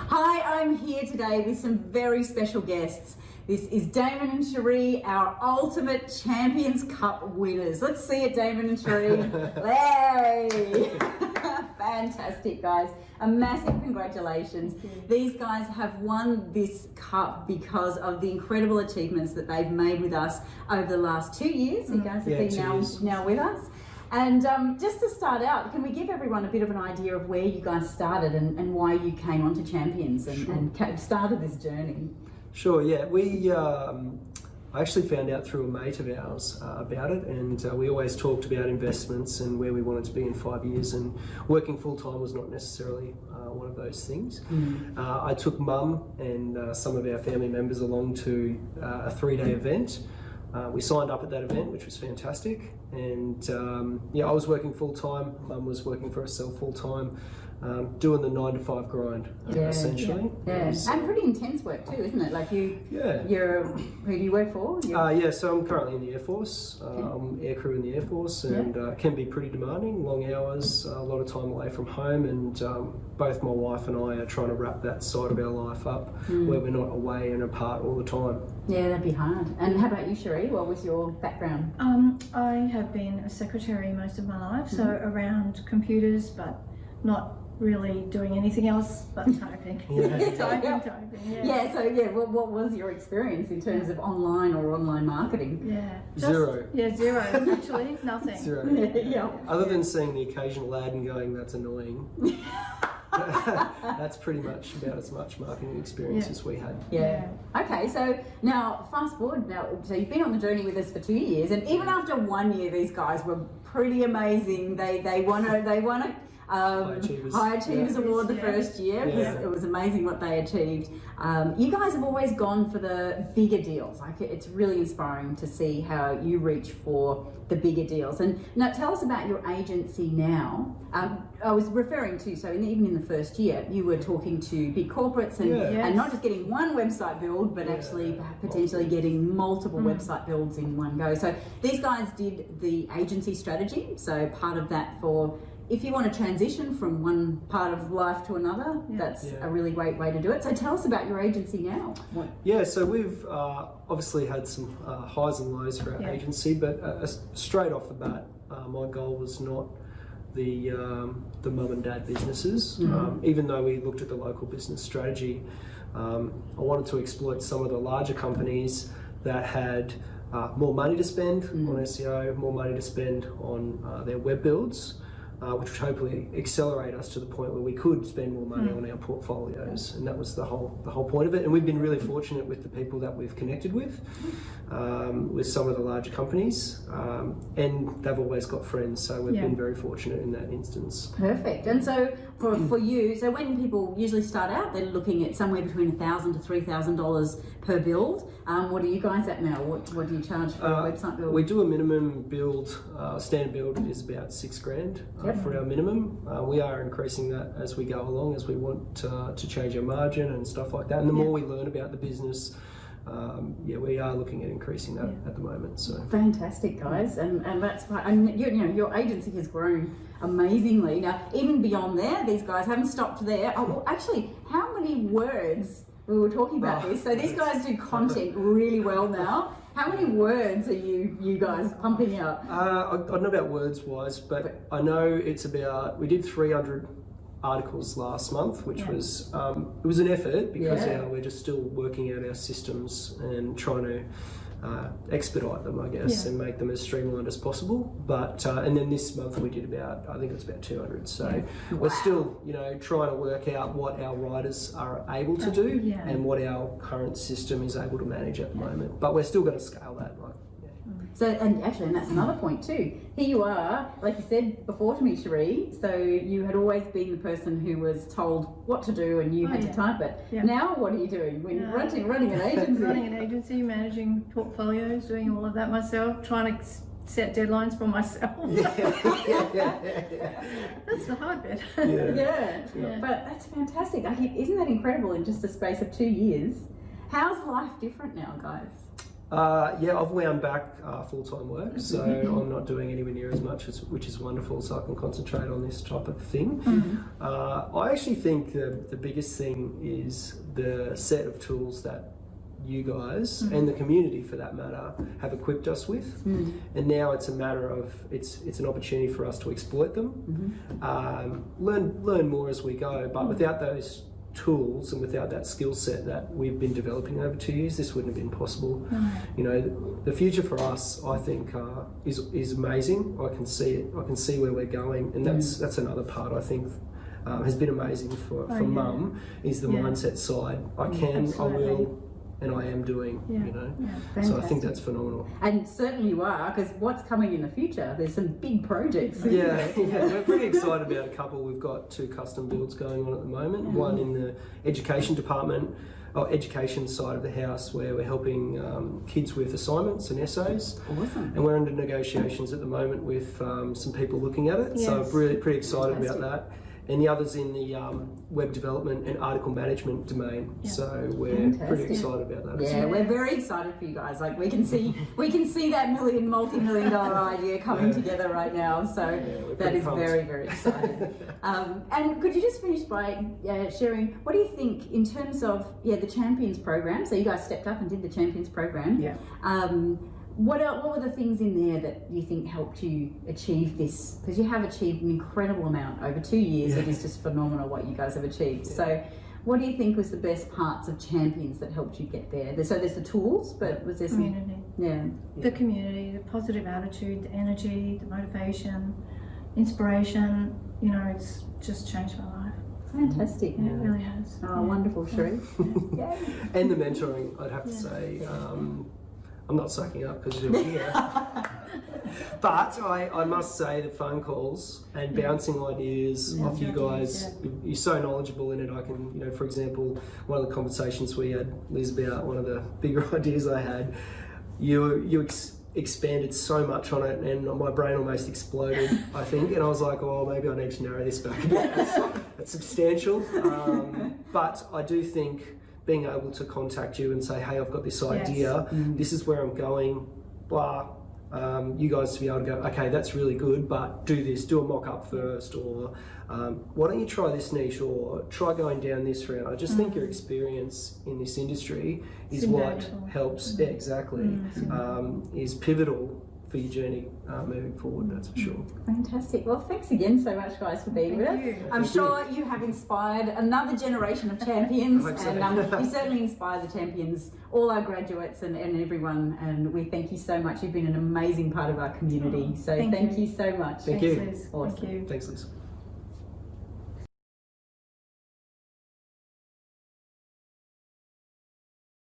Hi, I'm here today with some very special guests. This is Damen and Sheree, our ultimate Champions Cup winners. Let's see it, Damen and Sheree. Hey! Fantastic, guys. A massive congratulations. These guys have won this cup because of the incredible achievements that they've made with us over the last 2 years. You guys have been now with us. And just to start out, can we give everyone a bit of an idea of where you guys started and why you came onto Champions and started this journey? Sure, yeah. I actually found out through a mate of ours about it, and we always talked about investments and where we wanted to be in 5 years, and working full-time was not necessarily one of those things. I took Mum and some of our family members along to a 3-day event. We signed up at that event, which was fantastic, and I was working full-time, Mum was working for herself full-time, doing the 9 to 5 grind, essentially. Yeah. And pretty intense work too, isn't it? Like who do you work for? So I'm currently in the Air Force. I'm aircrew in the Air Force, and can be pretty demanding, long hours, a lot of time away from home, and both my wife and I are trying to wrap that side of our life up where we're not away and apart all the time. Yeah, that'd be hard. And how about you, Sheree? What was your background? I have been a secretary most of my life, so around computers, but not really doing anything else but typing. Typing. What was your experience in terms of online or online marketing? Zero. Zero, actually, nothing. Zero. Other than seeing the occasional ad and going, that's annoying. That's pretty much about as much marketing experience as we had. Okay, so now fast forward so you've been on the journey with us for 2 years, and even after 1 year, these guys were pretty amazing. They won a High Achievers Award the first year, because it was amazing what they achieved. You guys have always gone for the bigger deals. Like, it's really inspiring to see how you reach for the bigger deals. And now tell us about your agency now. I was referring to, even in the first year, you were talking to big corporates and not just getting one website build, but actually potentially getting multiple website builds in one go. So these guys did the agency strategy. So part of that for, if you want to transition from one part of life to another, that's a really great way to do it. So tell us about your agency now. So we've obviously had some highs and lows for our agency, but straight off the bat, my goal was not the mum and dad businesses. Even though we looked at the local business strategy, I wanted to exploit some of the larger companies that had more money to spend on SEO, more money to spend on their web builds, which would hopefully accelerate us to the point where we could spend more money on our portfolios, and that was the whole point of it. And we've been really fortunate with the people that we've connected with some of the larger companies, and they've always got friends, so we've been very fortunate in that instance. Perfect. And so for you, so when people usually start out, they're looking at somewhere between $1,000 to $3,000 per build. What are you guys at now? What do you charge for a website build? We do a minimum build. Standard build is about $6,000 for our minimum. We are increasing that as we go along, as we want to change our margin and stuff like that. And the more we learn about the business, we are looking at increasing that at the moment. So fantastic, guys, and that's why. And your agency has grown amazingly. Now, even beyond there, these guys haven't stopped there. Oh, well, actually, how many words? We were talking about this. So these guys do content really well now. How many words are you guys pumping out? I don't know about words wise, but I know it's about, we did 300 articles last month, which was it was an effort because we're just still working out our systems and trying to expedite them, I guess, and make them as streamlined as possible. But and then this month we did about, I think it's about 200. So we're still, trying to work out what our writers are able to do and what our current system is able to manage at the moment. But we're still going to scale that. So, and that's another point too. Here you are, like you said before to me, Sheree, so you had always been the person who was told what to do and you had to type it. Now what are you doing when running an agency? Running an agency, managing portfolios, doing all of that myself, trying to set deadlines for myself. That's the hard bit. But that's fantastic. Isn't that incredible in just a space of 2 years? How's life different now, guys? Yeah, I've wound back full-time work, so I'm not doing anywhere near as much, which is wonderful, so I can concentrate on this type of thing. I actually think the biggest thing is the set of tools that you guys and the community, for that matter, have equipped us with, and now it's a matter of it's an opportunity for us to exploit them, learn more as we go. But without those tools and without that skill set that we've been developing over 2 years, this wouldn't have been possible. You know, the future for us, I think, is amazing. I can see it. I can see where we're going, and that's another part I think has been amazing for Mum, is the mindset side. I can, I will, and I am doing. You know, so I think that's phenomenal. And certainly you are, because what's coming in the future? There's some big projects. Yeah, we're pretty excited about a couple. We've got 2 custom builds going on at the moment. One in the education department, or education side of the house, where we're helping kids with assignments and essays. Awesome. And we're under negotiations at the moment with some people looking at it. So really pretty excited about that. And the other's in the web development and article management domain. So we're pretty excited about that. Yeah, we're very excited for you guys. Like we can see that multi-million dollar idea coming together right now. So that is pumped. Very, very exciting. And could you just finish by sharing, what do you think in terms of the Champions program? So you guys stepped up and did the Champions program. Yeah. What were the things in there that you think helped you achieve this? Because you have achieved an incredible amount over 2 years. It is just phenomenal what you guys have achieved. So what do you think was the best parts of Champions that helped you get there? So there's the tools, but was there some... Community. The community, the positive attitude, the energy, the motivation, inspiration. You know, it's just changed my life. Fantastic. It really has. Oh, wonderful, Sheree. And the mentoring, I'd have to say. I'm not sucking up because you're here. But I must say the phone calls and bouncing ideas off you guys, you're so knowledgeable in it. I can, you know, for example, one of the conversations we had, Liz, about one of the bigger ideas I had, you expanded so much on it and my brain almost exploded, I think. And I was like, oh, maybe I need to narrow this back a bit. It's substantial. But I do think being able to contact you and say, hey, I've got this idea, this is where I'm going, blah, you guys to be able to go, okay, that's really good, but do this, do a mock-up first, or why don't you try this niche, or try going down this route. I just think your experience in this industry is what helps, is pivotal for your journey moving forward, that's for sure. Fantastic. Well, thanks again so much, guys, for being with us. I'm sure you have inspired another generation of champions, and you certainly inspire the champions, all our graduates and everyone, and we thank you so much. You've been an amazing part of our community, so thank you so much. Thank you. Liz. Awesome. Thank you. Thanks, Liz.